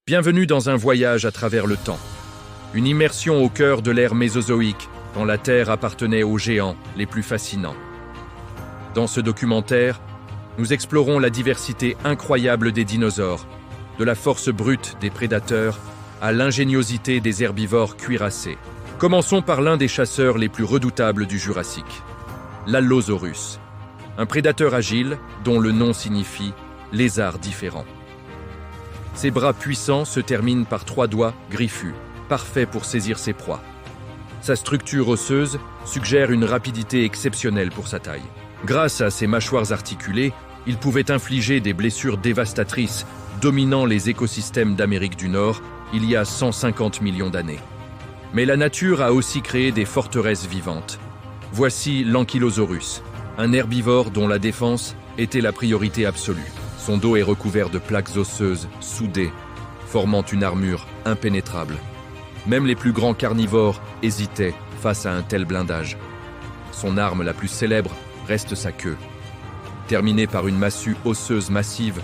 Bienvenue dans un voyage à travers le temps. Une immersion au cœur de l'ère mésozoïque, quand la Terre appartenait aux géants les plus fascinants. Dans ce documentaire, nous explorons la diversité incroyable des dinosaures, de la force brute des prédateurs à l'ingéniosité des herbivores cuirassés. Commençons par l'un des chasseurs les plus redoutables du Jurassique, l'Allosaurus, un prédateur agile dont le nom signifie « lézard différent ». Ses bras puissants se terminent par 3 doigts griffus, parfaits pour saisir ses proies. Sa structure osseuse suggère une rapidité exceptionnelle pour sa taille. Grâce à ses mâchoires articulées, il pouvait infliger des blessures dévastatrices, dominant les écosystèmes d'Amérique du Nord il y a 150 millions d'années. Mais la nature a aussi créé des forteresses vivantes. Voici l'Ankylosaurus, un herbivore dont la défense était la priorité absolue. Son dos est recouvert de plaques osseuses soudées, formant une armure impénétrable. Même les plus grands carnivores hésitaient face à un tel blindage. Son arme la plus célèbre reste sa queue. Terminée par une massue osseuse massive,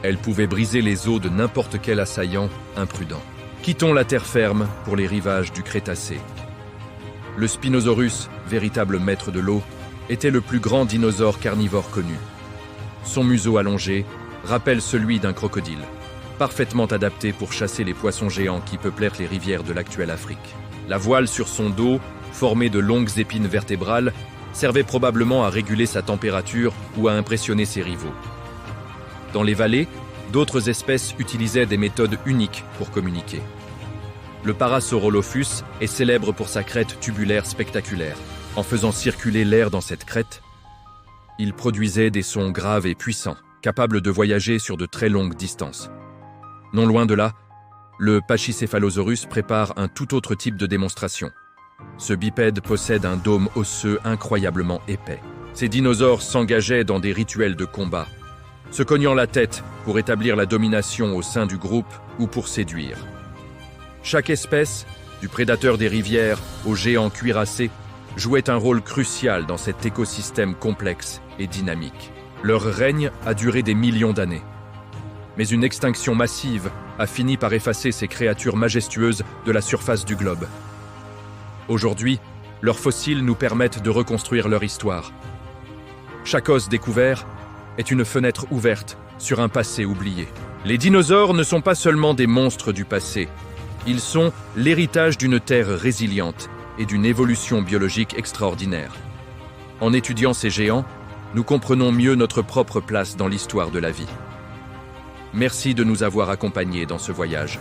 elle pouvait briser les os de n'importe quel assaillant imprudent. Quittons la terre ferme pour les rivages du Crétacé. Le Spinosaurus, véritable maître de l'eau, était le plus grand dinosaure carnivore connu. Son museau allongé rappelle celui d'un crocodile, parfaitement adapté pour chasser les poissons géants qui peuplèrent les rivières de l'actuelle Afrique. La voile sur son dos, formée de longues épines vertébrales, servait probablement à réguler sa température ou à impressionner ses rivaux. Dans les vallées, d'autres espèces utilisaient des méthodes uniques pour communiquer. Le Parasaurolophus est célèbre pour sa crête tubulaire spectaculaire. En faisant circuler l'air dans cette crête, il produisait des sons graves et puissants, capables de voyager sur de très longues distances. Non loin de là, le Pachycephalosaurus prépare un tout autre type de démonstration. Ce bipède possède un dôme osseux incroyablement épais. Ces dinosaures s'engageaient dans des rituels de combat, se cognant la tête pour établir la domination au sein du groupe ou pour séduire. Chaque espèce, du prédateur des rivières au géant cuirassé, jouait un rôle crucial dans cet écosystème complexe et dynamique. Leur règne a duré des millions d'années. Mais une extinction massive a fini par effacer ces créatures majestueuses de la surface du globe. Aujourd'hui, leurs fossiles nous permettent de reconstruire leur histoire. Chaque os découvert est une fenêtre ouverte sur un passé oublié. Les dinosaures ne sont pas seulement des monstres du passé, ils sont l'héritage d'une terre résiliente et d'une évolution biologique extraordinaire. En étudiant ces géants, nous comprenons mieux notre propre place dans l'histoire de la vie. Merci de nous avoir accompagnés dans ce voyage.